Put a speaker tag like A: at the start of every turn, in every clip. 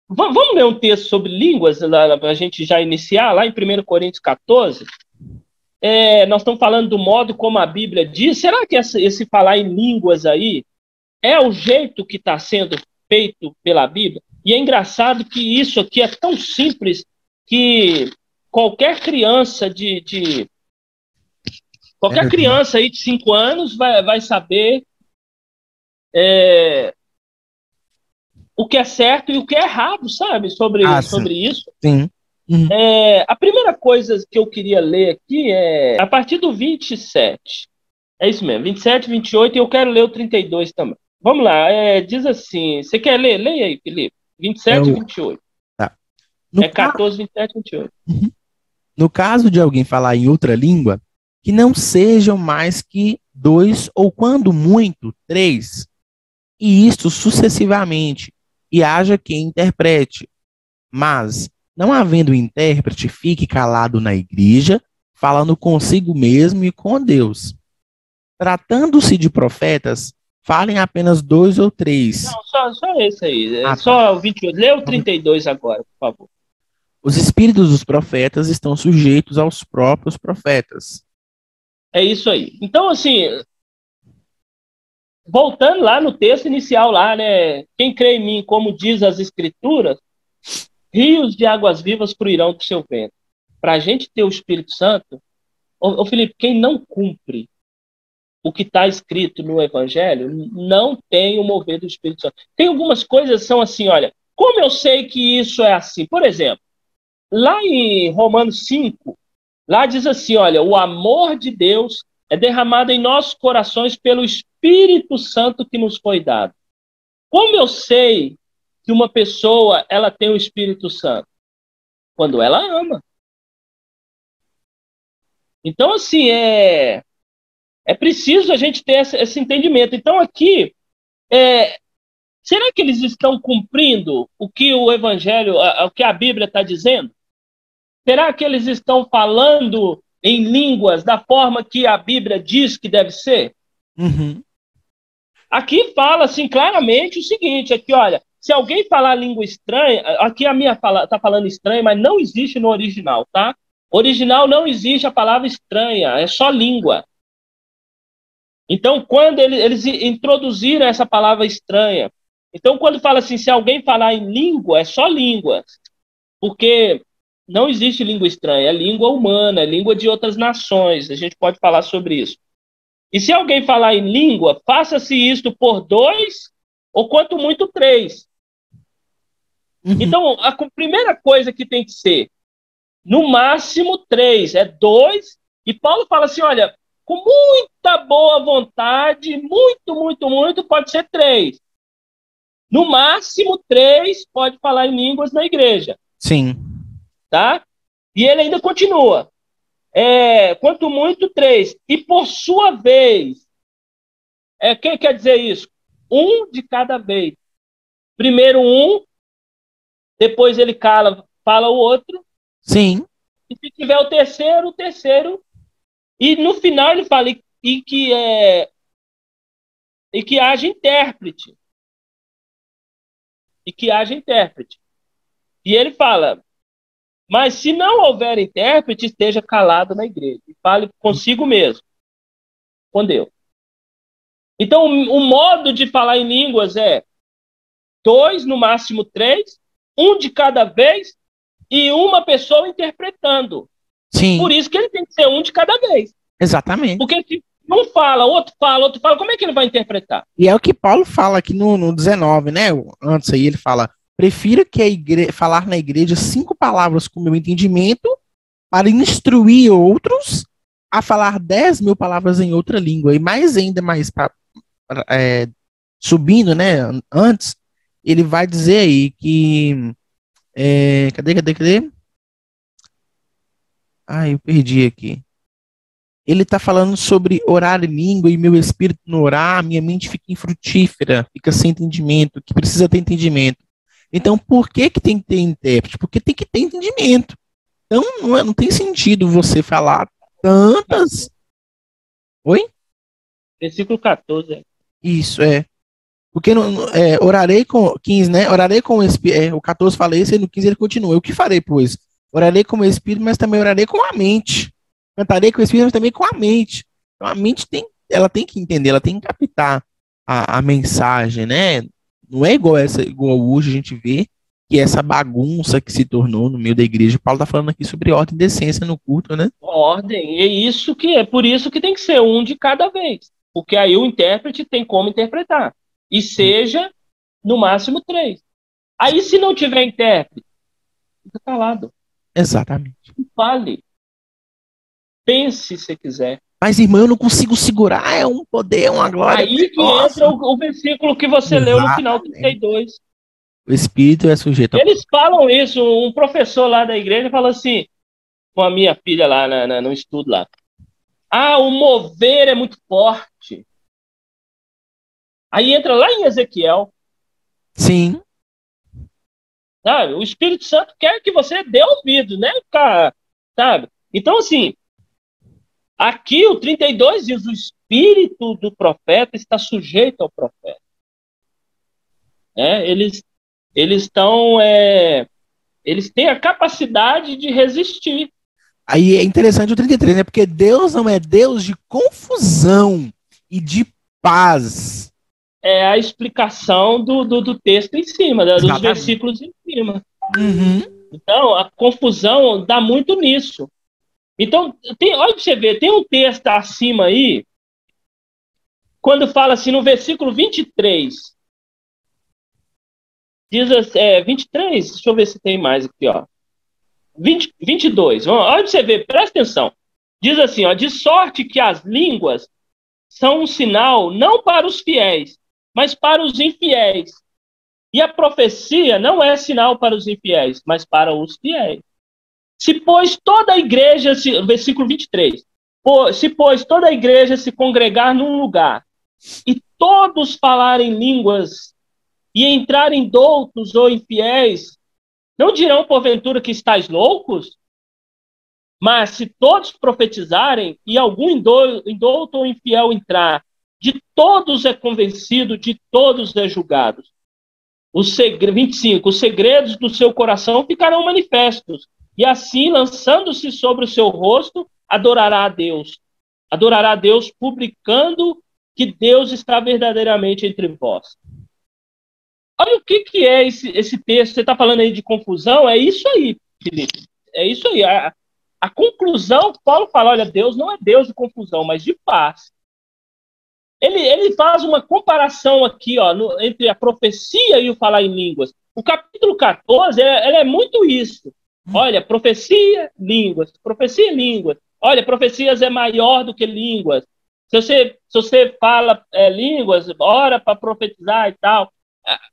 A: Vamos ler um texto sobre línguas, para a gente já iniciar, lá em 1 Coríntios 14. Nós estamos falando do modo como a Bíblia diz. Será que esse falar em línguas aí é o jeito que está sendo feito pela Bíblia? E é engraçado que isso aqui é tão simples que qualquer criança qualquer criança aí de 5 anos vai saber o que é certo e o que é errado, sabe? Sobre isso.
B: Sim.
A: A primeira coisa que eu queria ler aqui é a partir do 27. É isso mesmo, 27, 28, e eu quero ler o 32 também. Vamos lá, diz assim, você quer ler? Leia aí, Felipe. 27 e 28.
B: Tá.
A: 14, 27 e 28.
B: No caso de alguém falar em outra língua, que não sejam mais que 2, ou quando muito, 3, e isto sucessivamente, e haja quem interprete. Mas, não havendo intérprete, fique calado na igreja, falando consigo mesmo e com Deus. Tratando-se de profetas, falem apenas 2 ou 3.
A: Não, só esse aí. Só o 28. Lê o 32 agora, por favor.
B: Os espíritos dos profetas estão sujeitos aos próprios profetas.
A: É isso aí. Então, assim, voltando lá no texto inicial, lá, né? Quem crê em mim, como diz as Escrituras, rios de águas vivas fluirão do seu ventre. Para a gente ter o Espírito Santo, ô Felipe, quem não cumpre o que está escrito no Evangelho não tem o mover do Espírito Santo. Tem algumas coisas que são assim, olha, como eu sei que isso é assim? Por exemplo, lá em Romanos 5, lá diz assim, olha, o amor de Deus é derramado em nossos corações pelo Espírito Santo que nos foi dado. Como eu sei que uma pessoa ela tem o Espírito Santo? Quando ela ama. Então, assim, é preciso a gente ter esse entendimento. Então, aqui, será que eles estão cumprindo o que o Evangelho, o que a Bíblia está dizendo? Será que eles estão falando em línguas da forma que a Bíblia diz que deve ser?
B: Uhum.
A: Aqui fala assim claramente o seguinte, aqui, olha, se alguém falar língua estranha, aqui a minha está falando estranha, mas não existe no original, tá? Original não existe a palavra estranha, é só língua. Então, quando eles introduziram essa palavra estranha, então quando fala assim, se alguém falar em língua, é só língua, porque não existe língua estranha, é língua humana, é língua de outras nações, a gente pode falar sobre isso. E se alguém falar em língua, faça-se isto por 2, ou quanto muito 3. Então, a primeira coisa que tem que ser, no máximo 3, é 2, e Paulo fala assim, olha, com muita boa vontade, muito, pode ser 3. No máximo 3 pode falar em línguas na igreja.
B: Sim.
A: Tá? E ele ainda continua. Quanto muito 3. E por sua vez, quem quer dizer isso? Um de cada vez. Primeiro um, depois ele fala o outro.
B: Sim.
A: E se tiver o terceiro. E no final ele fala e que haja intérprete. E que haja intérprete. E ele fala, mas se não houver intérprete, esteja calado na igreja. E fale consigo mesmo. Com Deus. Então, o modo de falar em línguas é 2, no máximo 3, um de cada vez e uma pessoa interpretando.
B: Sim.
A: Por isso que ele tem que ser um de cada vez.
B: Exatamente.
A: Porque se um fala, outro fala, como é que ele vai interpretar?
B: E é o que Paulo fala aqui no 19, né? Antes aí ele fala, prefiro que falar na igreja 5 palavras com meu entendimento para instruir outros a falar 10.000 palavras em outra língua. E mais ainda, subindo, né? Antes, ele vai dizer aí que... cadê? Eu perdi aqui. Ele está falando sobre orar em língua e meu espírito não orar, minha mente fica infrutífera, fica sem entendimento, que precisa ter entendimento. Então, por que tem que ter intérprete? Porque tem que ter entendimento. Então, não tem sentido você falar tantas... Oi?
A: Versículo 14.
B: Isso, é. Porque orarei com 15, né? Orarei com o Espírito. O 14 fala isso, e no 15 ele continua. O que farei, pois? Orarei com o Espírito, mas também orarei com a mente. Cantarei com o Espírito, mas também com a mente. Então a mente ela tem que entender, ela tem que captar a mensagem, né? Não é igual hoje a gente vê que essa bagunça que se tornou no meio da igreja. Paulo está falando aqui sobre ordem e decência no culto, né?
A: Ordem, é por isso que tem que ser um de cada vez. Porque aí o intérprete tem como interpretar. E seja, no máximo, 3. Aí, se não tiver intérprete, fica calado.
B: Exatamente.
A: Fale. Pense se quiser.
B: Mas, irmão, eu não consigo segurar, é um poder, é uma glória.
A: Aí que entra o versículo que você leu no final 32.
B: O Espírito é sujeito a...
A: Eles falam isso, um professor lá da igreja fala assim, com a minha filha lá no estudo lá. O mover é muito forte. Aí entra lá em Ezequiel.
B: Sim.
A: Sabe? O Espírito Santo quer que você dê ouvido, né? Sabe? Então, assim, aqui o 32 diz, o espírito do profeta está sujeito ao profeta. Eles estão... eles têm a capacidade de resistir.
B: Aí é interessante o 33, né? Porque Deus não é Deus de confusão e de paz.
A: É a explicação do texto em cima, dos versículos em cima.
B: Uhum.
A: Então, a confusão dá muito nisso. Então, olha pra você ver, tem um texto acima aí, quando fala assim, no versículo 23, diz 23, deixa eu ver se tem mais aqui, ó. 22, olha pra você ver, presta atenção. Diz assim, ó, de sorte que as línguas são um sinal não para os fiéis, mas para os infiéis. E a profecia não é sinal para os infiéis, mas para os fiéis. Se, pois, toda a igreja, versículo 23, se, pois, toda a igreja se congregar num lugar e todos falarem línguas e entrarem doutos ou infiéis, não dirão, porventura, que estáis loucos? Mas se todos profetizarem e algum indouto ou infiel entrar, de todos é convencido, de todos é julgado. 25. Os segredos do seu coração ficarão manifestos, e assim, lançando-se sobre o seu rosto, adorará a Deus. Adorará a Deus, publicando que Deus está verdadeiramente entre vós. Olha o que é esse texto. Você está falando aí de confusão? É isso aí, Felipe. É isso aí. A conclusão, Paulo fala, olha, Deus não é Deus de confusão, mas de paz. Ele faz uma comparação aqui, ó, entre a profecia e o falar em línguas. O capítulo 14, ele é muito isso. Olha, profecia, línguas. Profecia e línguas. Olha, profecias é maior do que línguas. Se você fala línguas, ora para profetizar e tal.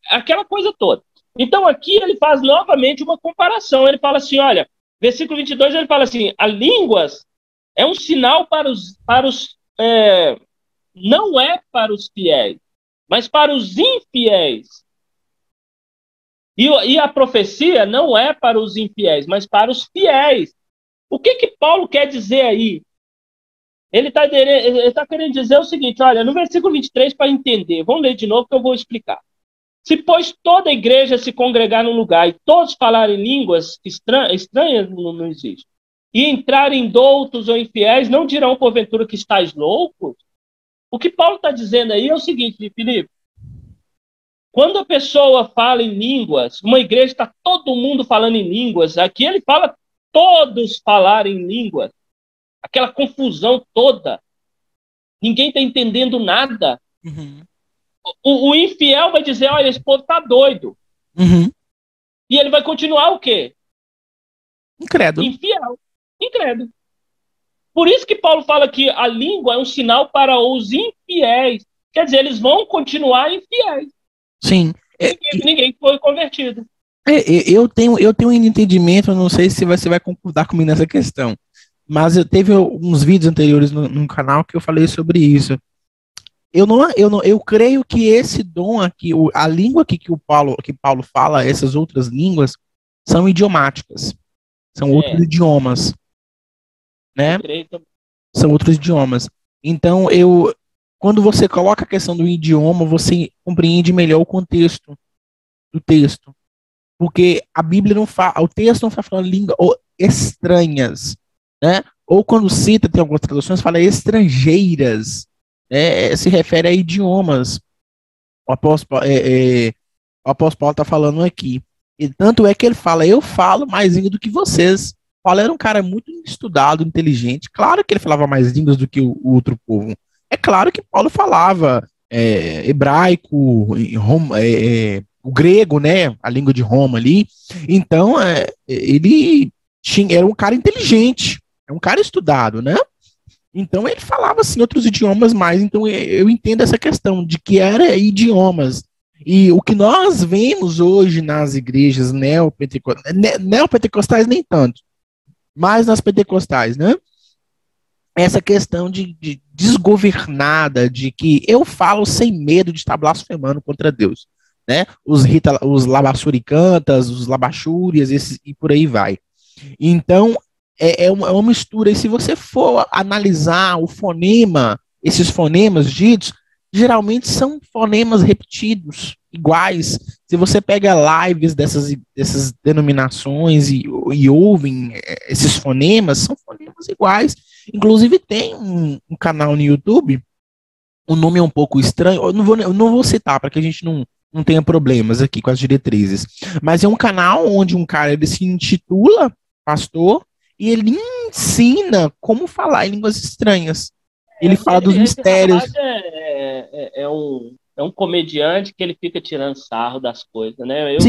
A: Aquela coisa toda. Então, aqui ele faz novamente uma comparação. Ele fala assim, olha, versículo 22, ele fala assim, a línguas é um sinal para os não é para os fiéis, mas para os infiéis. E a profecia não é para os infiéis, mas para os fiéis. O que Paulo quer dizer aí? Ele está querendo dizer o seguinte, olha, no versículo 23, para entender, vamos ler de novo que eu vou explicar. Se, pois, toda a igreja se congregar num lugar e todos falarem línguas estranhas, não existe, e entrarem doutos ou infiéis, não dirão, porventura, que estáis loucos? O que Paulo está dizendo aí é o seguinte, Felipe. Quando a pessoa fala em línguas, uma igreja está todo mundo falando em línguas, aqui ele fala todos falarem línguas. Aquela confusão toda. Ninguém está entendendo nada.
B: Uhum.
A: O infiel vai dizer, olha, esse povo está doido.
B: Uhum.
A: E ele vai continuar o quê?
B: Incrédulo.
A: Infiel. Incrédulo. Por isso que Paulo fala que a língua é um sinal para os infiéis. Quer dizer, eles vão continuar infiéis.
B: Sim.
A: Ninguém foi convertido.
B: Eu tenho um entendimento, não sei se você vai concordar comigo nessa questão, mas teve uns vídeos anteriores no canal que eu falei sobre isso. Eu creio que esse dom aqui, a língua aqui que Paulo fala, essas outras línguas, são idiomáticas. São outros idiomas. Né? São outros idiomas. Então, quando você coloca a questão do idioma, você compreende melhor o contexto do texto. Porque a Bíblia não fala, o texto não está falando língua estranhas, né? Ou quando cita, tem algumas traduções, fala estrangeiras, se refere a idiomas. O apóstolo, o apóstolo Paulo está falando aqui. E tanto é que ele fala, eu falo mais língua do que vocês. Paulo era um cara muito estudado, inteligente. Claro que ele falava mais línguas do que o outro povo. É claro que Paulo falava hebraico, o grego, né? A língua de Roma ali. Então, ele era um cara inteligente, é um cara estudado, né? Então ele falava assim outros idiomas mais. Então eu entendo essa questão de que era idiomas. E o que nós vemos hoje nas igrejas neopentecostais nem tanto, mas nas pentecostais, né? Essa questão de desgovernada, de que eu falo sem medo de estar blasfemando contra Deus, né? Os labassuricantas, os labachúrias, e por aí vai. Então, é uma mistura. E se você for analisar o fonema, esses fonemas ditos, geralmente são fonemas repetidos, iguais. Se você pega lives dessas denominações e ouvem esses fonemas, são fonemas iguais. Inclusive tem um canal no YouTube, o nome é um pouco estranho, eu não vou citar para que a gente não tenha problemas aqui com as diretrizes, mas é um canal onde um cara ele se intitula pastor e ele ensina como falar em línguas estranhas. Ele fala dos mistérios.
A: É um comediante que ele fica tirando sarro das coisas, né? Eu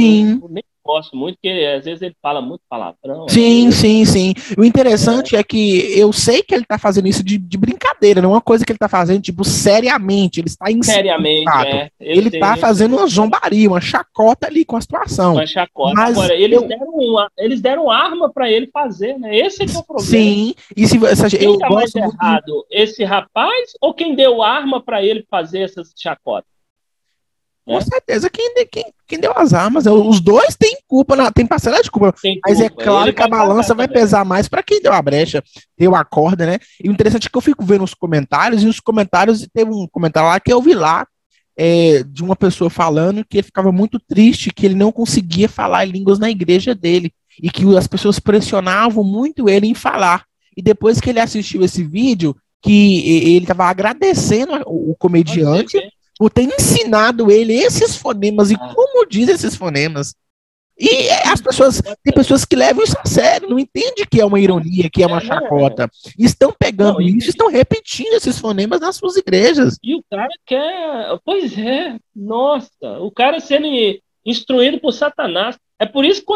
A: nem gosto muito, porque às vezes ele fala muito palavrão.
B: Sim. O interessante é que eu sei que ele tá fazendo isso de brincadeira, não é uma coisa que ele tá fazendo, tipo, seriamente. Ele está
A: seriamente,
B: ele tá fazendo uma zombaria, uma chacota ali com a situação.
A: Uma chacota. Mas agora, eles deram arma para ele fazer, né? Esse é que é o problema.
B: Sim, e
A: quem tá mais errado, esse rapaz ou quem deu arma para ele fazer essas chacotas?
B: Com certeza, quem deu as armas, os dois têm culpa, tem parcela de culpa, mas é claro que a balança vai pesar mais para quem deu a brecha, deu a corda, né? E o interessante é que eu fico vendo os comentários, e os comentários, teve um comentário lá que eu vi lá, de uma pessoa falando que ele ficava muito triste, que ele não conseguia falar línguas na igreja dele, e que as pessoas pressionavam muito ele em falar. E depois que ele assistiu esse vídeo, que ele estava agradecendo o comediante por ter ensinado ele esses fonemas e como diz esses fonemas. E tem pessoas que levam isso a sério, não entendem que é uma ironia, que é uma chacota. Estão pegando isso, estão repetindo esses fonemas nas suas igrejas.
A: E o cara quer... Pois é, nossa, o cara sendo instruído por Satanás. É por isso que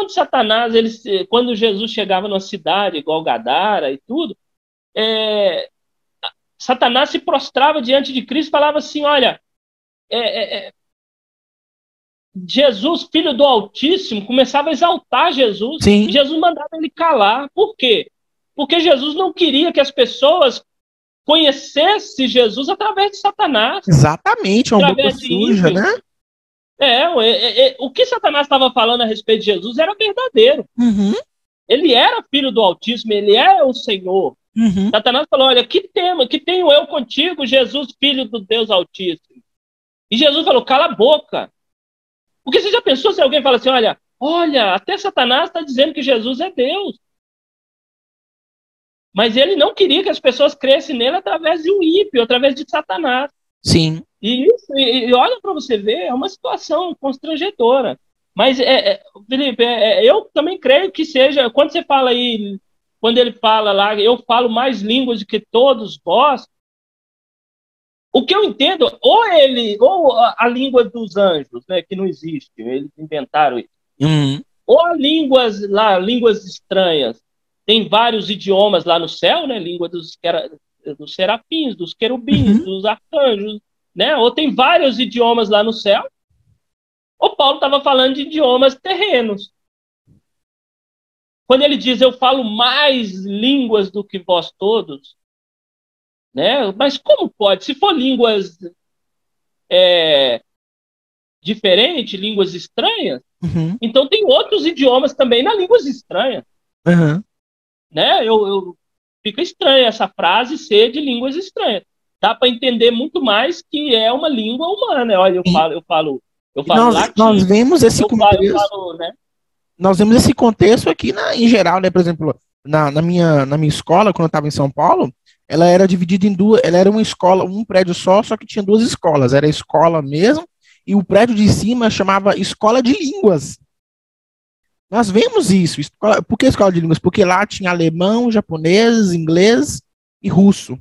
A: quando Jesus chegava numa cidade, igual Gadara e tudo, Satanás se prostrava diante de Cristo e falava assim, olha, Jesus, filho do Altíssimo, começava a exaltar Jesus.
B: Sim.
A: E Jesus mandava ele calar. Por quê? Porque Jesus não queria que as pessoas conhecessem Jesus através de Satanás.
B: Exatamente, uma boca suja, né?
A: O que Satanás estava falando a respeito de Jesus era verdadeiro.
B: Uhum.
A: Ele era filho do Altíssimo, ele é o Senhor.
B: Uhum.
A: Satanás falou, olha, que tenho eu contigo, Jesus, filho do Deus Altíssimo. E Jesus falou, cala a boca. Porque você já pensou se alguém fala assim, olha, até Satanás está dizendo que Jesus é Deus. Mas ele não queria que as pessoas crescem nele através de um ímpio, através de Satanás.
B: Sim.
A: E olha para você ver, é uma situação constrangedora. Mas, Felipe, eu também creio que seja, quando ele fala lá, eu falo mais línguas do que todos vós, o que eu entendo, ou a língua dos anjos, né, que não existe, eles inventaram isso, ou línguas estranhas, tem vários idiomas lá no céu, né, língua dos serafins, dos querubins, dos arcanjos, né, ou tem vários idiomas lá no céu, ou Paulo estava falando de idiomas terrenos. Quando ele diz, eu falo mais línguas do que vós todos, né? Mas como pode? Se for línguas diferentes, línguas estranhas, então tem outros idiomas também nas línguas estranhas. Né? Fica estranha essa frase ser de línguas estranhas. dá para entender muito mais que é uma língua humana. Olha, eu falo latim,
B: nós vemos esse contexto,
A: né?
B: Nós vemos esse contexto aqui em geral, né? Por exemplo, na minha escola, quando eu estava em São Paulo, ela era dividida em duas, ela era uma escola, um prédio só que tinha duas escolas, era a escola mesmo, e o prédio de cima chamava Escola de Línguas. Nós vemos isso. Por que Escola de Línguas? Porque lá tinha alemão, japonês, inglês e russo.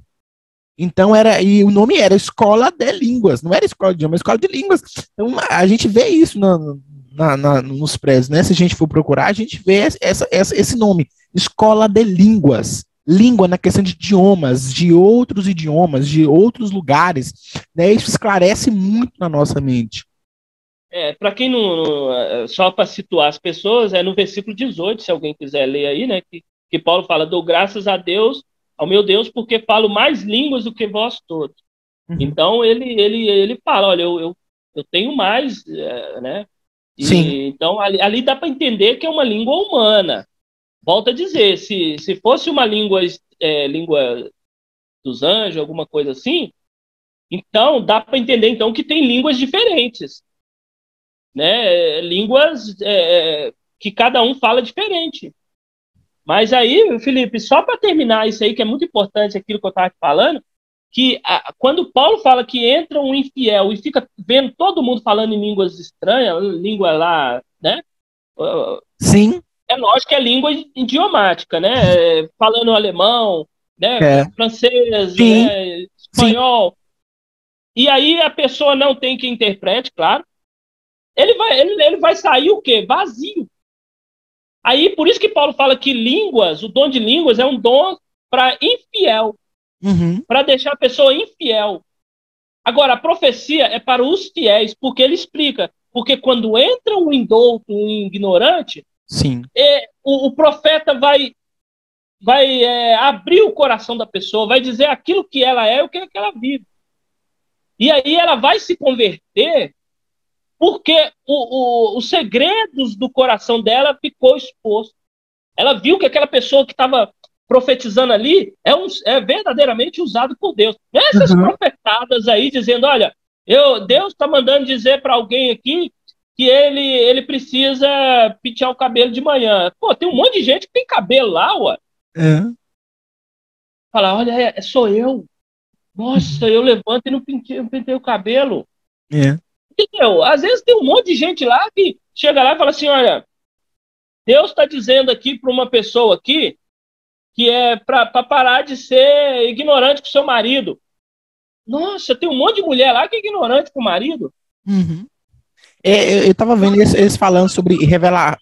B: Então e o nome era Escola de Línguas, não era Escola de Idioma, era Escola de Línguas. Então a gente vê isso nos prédios, né? Se a gente for procurar, a gente vê esse nome, Escola de Línguas. Língua na questão de idiomas, de outros lugares, né? Isso esclarece muito na nossa mente.
A: Para quem não só para situar as pessoas, no versículo 18, se alguém quiser ler aí, né? Que Paulo fala: dou graças a Deus, ao meu Deus, porque falo mais línguas do que vós todos. Uhum. Então ele fala: olha, eu tenho mais, né?
B: Sim.
A: Então ali dá para entender que é uma língua humana. Volto a dizer, se fosse uma língua dos anjos, alguma coisa assim, então dá para entender então que tem línguas diferentes, né? Línguas que cada um fala diferente. Mas aí, Felipe, só para terminar isso aí, que é muito importante aquilo que eu estava te falando, que quando Paulo fala que entra um infiel e fica vendo todo mundo falando em línguas estranhas, língua lá, né?
B: Sim.
A: É lógico que é língua idiomática, né? Falando alemão, né? Francês, né? Espanhol. Sim. E aí a pessoa não tem que interprete, claro. Ele vai sair o quê? Vazio. Aí, por isso que Paulo fala que línguas, o dom de línguas é um dom para infiel, para deixar a pessoa infiel. Agora, a profecia é para os fiéis, porque ele explica. Porque quando entra um indouto, um ignorante,
B: sim,
A: o profeta vai abrir o coração da pessoa, vai dizer aquilo que ela é e o que ela vive. E aí ela vai se converter porque os segredos do coração dela ficou exposto. Ela viu que aquela pessoa que estava profetizando ali é verdadeiramente usado por Deus. Essas profetadas aí dizendo, olha, Deus está mandando dizer para alguém aqui que ele precisa pentear o cabelo de manhã. Pô, tem um monte de gente que tem cabelo lá, ué. Fala, olha, sou eu. Nossa, eu levanto e não pentei o cabelo. Entendeu? Às vezes tem um monte de gente lá que chega lá e fala assim, olha, Deus está dizendo aqui para uma pessoa aqui que é para parar de ser ignorante com seu marido. Nossa, tem um monte de mulher lá que é ignorante com o marido.
B: Eu estava vendo eles falando sobre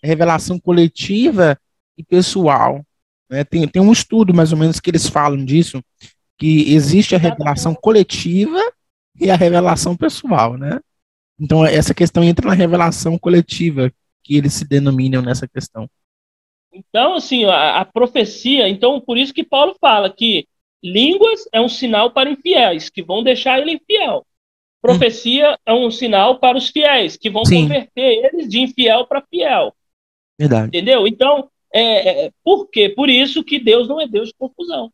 B: revelação coletiva e pessoal. Né? Tem um estudo, mais ou menos, que eles falam disso, que existe a revelação coletiva e a revelação pessoal, né? Então, essa questão entra na revelação coletiva, que eles se denominam nessa questão.
A: Então, assim, a profecia, então, por isso que Paulo fala que línguas é um sinal para infiéis, que vão deixar ele infiel. Profecia é um sinal para os fiéis, que vão converter eles de infiel para fiel.
B: Verdade.
A: Entendeu? Então, por quê? Por isso que Deus não é Deus de confusão.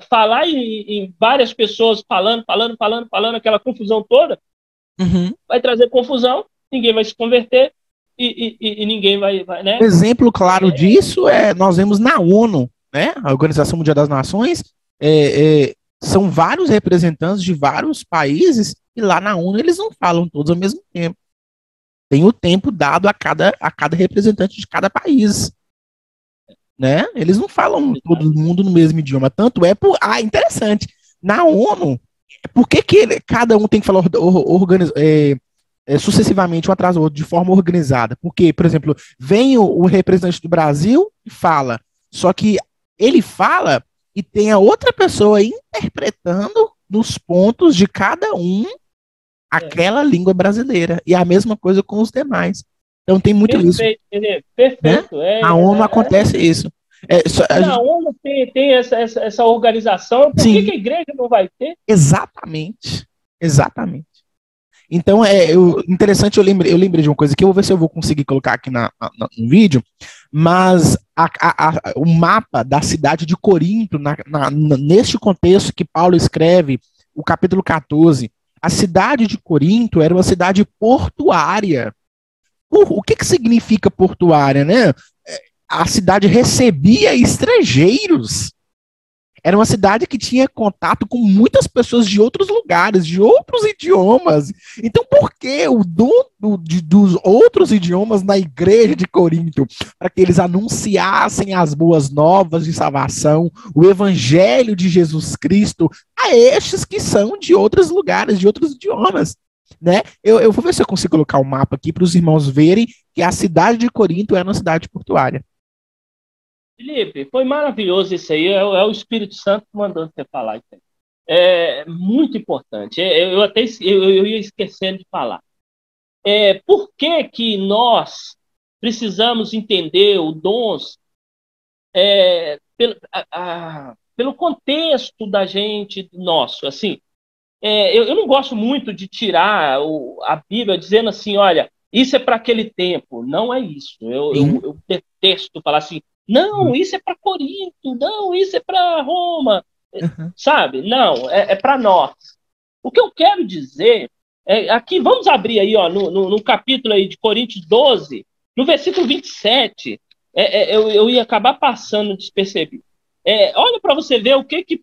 A: Falar em várias pessoas falando, aquela confusão toda, vai trazer confusão, ninguém vai se converter e ninguém vai, né?
B: Um exemplo claro disso nós vemos na ONU, né? A Organização Mundial das Nações, são vários representantes de vários países e lá na ONU eles não falam todos ao mesmo tempo. Tem o tempo dado a cada representante de cada país, né? Eles não falam todo mundo no mesmo idioma. Tanto interessante. Na ONU, por que cada um tem que falar sucessivamente um atrás do outro de forma organizada? Porque, por exemplo, vem o representante do Brasil e fala, só que ele fala e tem a outra pessoa interpretando nos pontos de cada um aquela língua brasileira. E a mesma coisa com os demais. Então tem muito isso.
A: Perfeito.
B: Né? Na ONU acontece isso.
A: Na ONU tem essa organização, por que a igreja não vai ter?
B: Exatamente. Então, interessante, eu lembrei de uma coisa que eu vou ver se eu vou conseguir colocar aqui no vídeo, mas o mapa da cidade de Corinto, neste contexto que Paulo escreve o capítulo 14, a cidade de Corinto era uma cidade portuária. O que significa portuária, né? A cidade recebia estrangeiros. Era uma cidade que tinha contato com muitas pessoas de outros lugares, de outros idiomas. Então, por que o dom dos outros idiomas na igreja de Corinto? Para que eles anunciassem as boas novas de salvação, o evangelho de Jesus Cristo, a estes que são de outros lugares, de outros idiomas. Né? Eu vou ver se eu consigo colocar o mapa aqui para os irmãos verem que a cidade de Corinto é uma cidade portuária.
A: Felipe, foi maravilhoso isso aí. É o Espírito Santo mandando você falar isso aí. É muito importante. Eu ia esquecendo de falar. Por que nós precisamos entender os dons pelo contexto da gente nosso? Assim, eu não gosto muito de tirar a Bíblia dizendo assim, olha, isso é para aquele tempo. Não é isso. Eu detesto falar assim, não, isso é para Corinto, não, isso é para Roma, sabe? Não, é para nós. O que eu quero dizer aqui, vamos abrir aí, ó, no capítulo aí de Coríntios 12, no versículo 27, eu ia acabar passando despercebido. Olha para você ver o que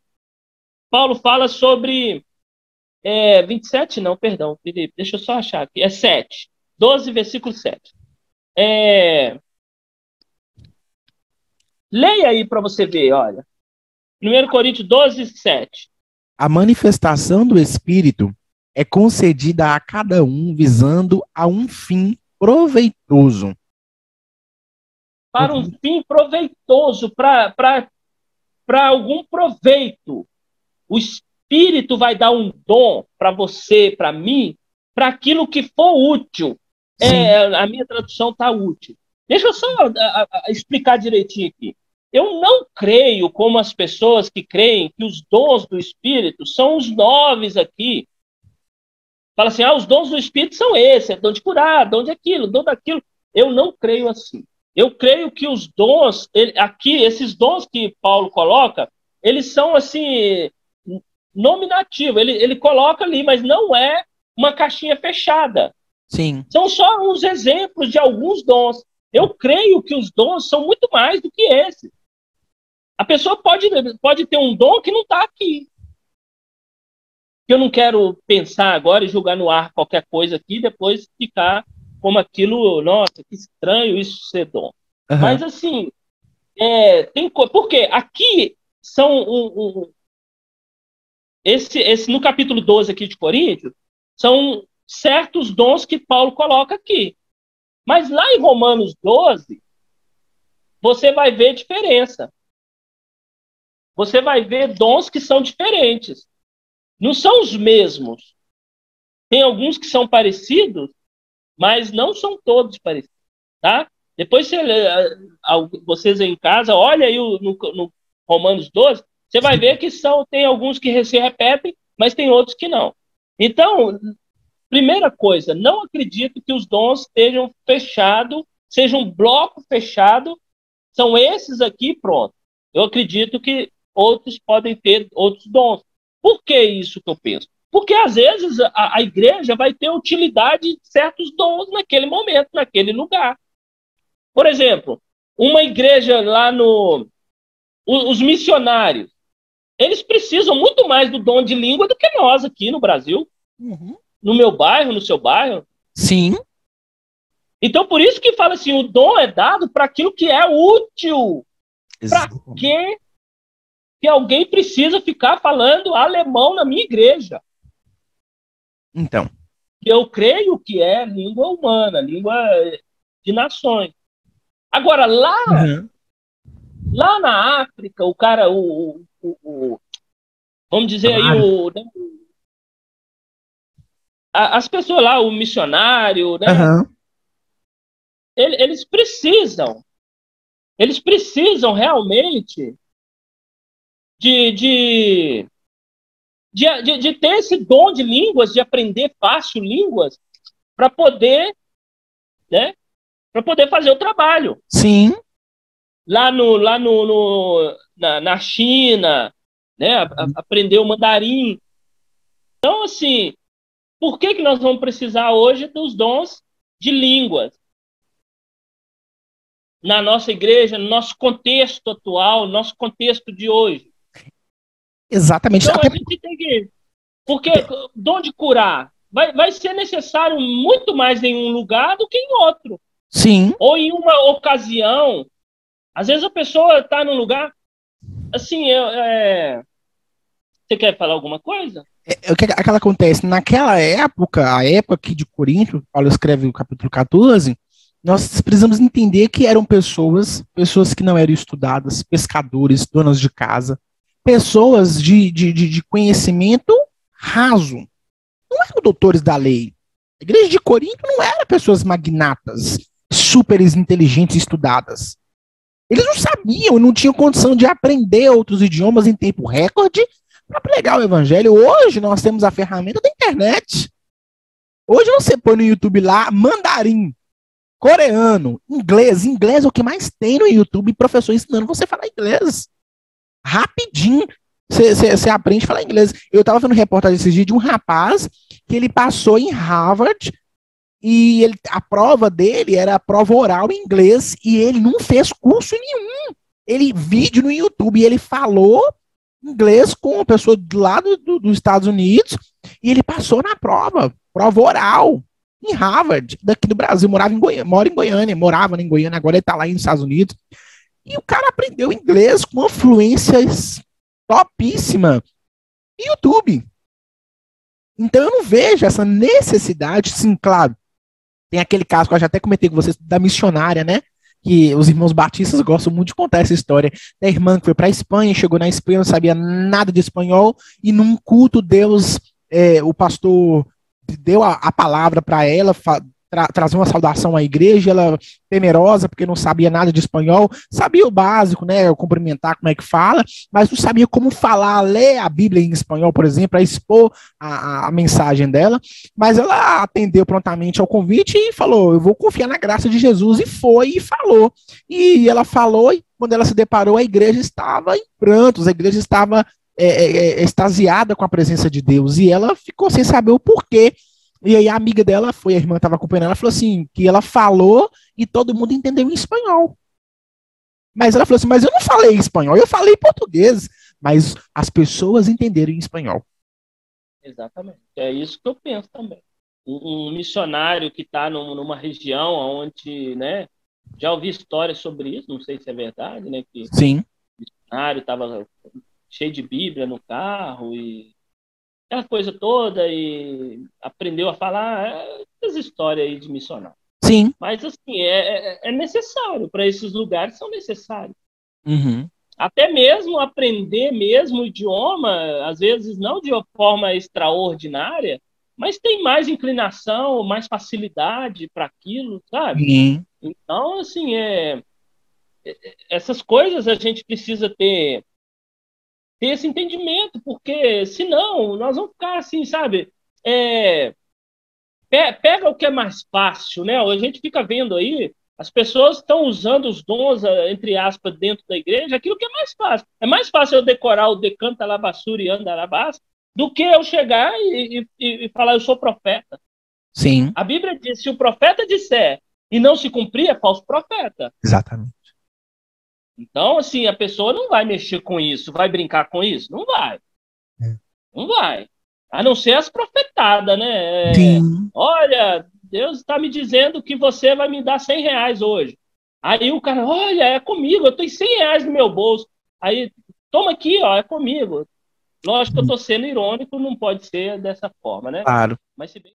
A: Paulo fala sobre 27 não, perdão, Felipe, deixa eu só achar aqui, 7, 12, versículo 7. Leia aí para você ver, olha. 1 Coríntios 12, 7.
B: A manifestação do Espírito é concedida a cada um visando a um fim proveitoso.
A: Para um fim proveitoso, para algum proveito. O Espírito vai dar um dom para você, para mim, para aquilo que for útil. A minha tradução está útil. Deixa eu só explicar direitinho aqui. Eu não creio como as pessoas que creem que os dons do Espírito são os 9 aqui. Fala assim, os dons do Espírito são esses, é dom de curar, dom de aquilo, dom daquilo. Eu não creio assim. Eu creio que os dons, esses dons que Paulo coloca, eles são assim, nominativos. Ele coloca ali, mas não é uma caixinha fechada.
B: Sim.
A: São só uns exemplos de alguns dons. Eu creio que os dons são muito mais do que esse. A pessoa pode ter um dom que não está aqui. Eu não quero pensar agora e jogar no ar qualquer coisa aqui e depois ficar como aquilo, nossa, que estranho isso ser dom. Uhum. Mas assim, porque aqui são no capítulo 12 aqui de Coríntios, são certos dons que Paulo coloca aqui. Mas lá em Romanos 12, você vai ver diferença. Você vai ver dons que são diferentes. Não são os mesmos. Tem alguns que são parecidos, mas não são todos parecidos. Tá? Depois vocês em casa, olha aí no Romanos 12, você vai ver que tem alguns que se repetem, mas tem outros que não. Então, primeira coisa, não acredito que os dons estejam fechados, seja um bloco fechado, são esses aqui, pronto. Eu acredito que outros podem ter outros dons. Por que isso que eu penso? Porque, às vezes, a igreja vai ter utilidade de certos dons naquele momento, naquele lugar. Por exemplo, uma igreja lá os missionários, eles precisam muito mais do dom de língua do que nós aqui no Brasil.
B: Uhum.
A: No meu bairro, no seu bairro.
B: Sim.
A: Então, por isso que fala assim, o dom é dado para aquilo que é útil. Para que alguém precisa ficar falando alemão na minha igreja?
B: Então.
A: Eu creio que é língua humana, língua de nações. Agora, lá na África, o cara, vamos dizer aí, as pessoas lá, o missionário, né?
B: Uhum.
A: Eles precisam realmente de ter esse dom de línguas, de aprender fácil línguas, para poder, né? Para poder fazer o trabalho.
B: Sim.
A: Na China, né? Aprender o mandarim. Então, assim, por que nós vamos precisar hoje dos dons de línguas? Na nossa igreja, no nosso contexto atual, no nosso contexto de hoje.
B: Exatamente.
A: Então, a gente tem que... Porque dom de curar vai ser necessário muito mais em um lugar do que em outro.
B: Sim.
A: Ou em uma ocasião. Às vezes a pessoa está num lugar... Assim, você quer falar alguma coisa?
B: O que acontece? Naquela época, a época aqui de Corinto, Paulo escreve no capítulo 14, nós precisamos entender que eram pessoas que não eram estudadas, pescadores, donas de casa, pessoas de conhecimento raso. Não eram doutores da lei. A igreja de Corinto não era pessoas magnatas, super inteligentes e estudadas. Eles não sabiam, não tinham condição de aprender outros idiomas em tempo recorde para pregar o evangelho. Hoje nós temos a ferramenta da internet. Hoje você põe no YouTube lá mandarim, coreano, inglês. Inglês é o que mais tem no YouTube, professor ensinando você a falar inglês. Rapidinho você aprende a falar inglês. Eu estava vendo reportagem esses dias de um rapaz que ele passou em Harvard e a prova dele era a prova oral em inglês e ele não fez curso nenhum. Ele vídeo no YouTube e ele falou inglês com uma pessoa do lado dos Estados Unidos e ele passou na prova oral em Harvard, daqui do Brasil, morava em Goiânia, morava em Goiânia, agora ele está lá nos Estados Unidos. E o cara aprendeu inglês com uma fluência topíssima no YouTube. Então eu não vejo essa necessidade, sim, claro. Tem aquele caso que eu já até comentei com vocês, da missionária, né? Que os irmãos batistas gostam muito de contar essa história da irmã que foi para a Espanha, chegou na Espanha, não sabia nada de espanhol, e num culto o pastor deu a palavra para ela, trazer uma saudação à igreja, ela temerosa, porque não sabia nada de espanhol, sabia o básico, né, cumprimentar, como é que fala, mas não sabia como falar, ler a Bíblia em espanhol, por exemplo, para expor a mensagem dela, mas ela atendeu prontamente ao convite e falou, eu vou confiar na graça de Jesus, e foi, e falou, e ela falou, e quando ela se deparou, a igreja estava em prantos, a igreja estava extasiada com a presença de Deus, e ela ficou sem saber o porquê. E aí a amiga dela a irmã estava acompanhando, ela falou assim, que ela falou e todo mundo entendeu em espanhol. Mas ela falou assim, mas eu não falei espanhol, eu falei português, mas as pessoas entenderam em espanhol.
A: Exatamente, é isso que eu penso também. Um missionário que está numa região onde, né, já ouvi histórias sobre isso, não sei se é verdade, né, que
B: sim,
A: o missionário estava cheio de Bíblia no carro e aquela coisa toda e aprendeu a falar essas histórias aí de missionário.
B: Sim.
A: Mas, assim, é necessário, para esses lugares são necessários.
B: Uhum.
A: Até mesmo aprender mesmo o idioma, às vezes não de uma forma extraordinária, mas tem mais inclinação, mais facilidade para aquilo, sabe?
B: Sim.
A: Então, assim, essas coisas a gente precisa ter esse entendimento, porque senão nós vamos ficar assim, sabe? Pega o que é mais fácil, né? A gente fica vendo aí, as pessoas estão usando os dons, entre aspas, dentro da igreja, aquilo que é mais fácil. É mais fácil eu decorar o decanta labassura e andarabás do que eu chegar e falar, eu sou profeta.
B: Sim.
A: A Bíblia diz, se o profeta disser e não se cumprir, é falso profeta.
B: Exatamente.
A: Então, assim, a pessoa não vai mexer com isso, vai brincar com isso? Não vai. Não vai. A não ser as profetadas, né?
B: Sim.
A: Olha, Deus está me dizendo que você vai me dar R$100 hoje. Aí o cara, olha, é comigo, eu tenho R$100 no meu bolso. Aí, toma aqui, ó, é comigo. Lógico que eu estou sendo irônico, não pode ser dessa forma, né?
B: Claro.
A: Mas se bem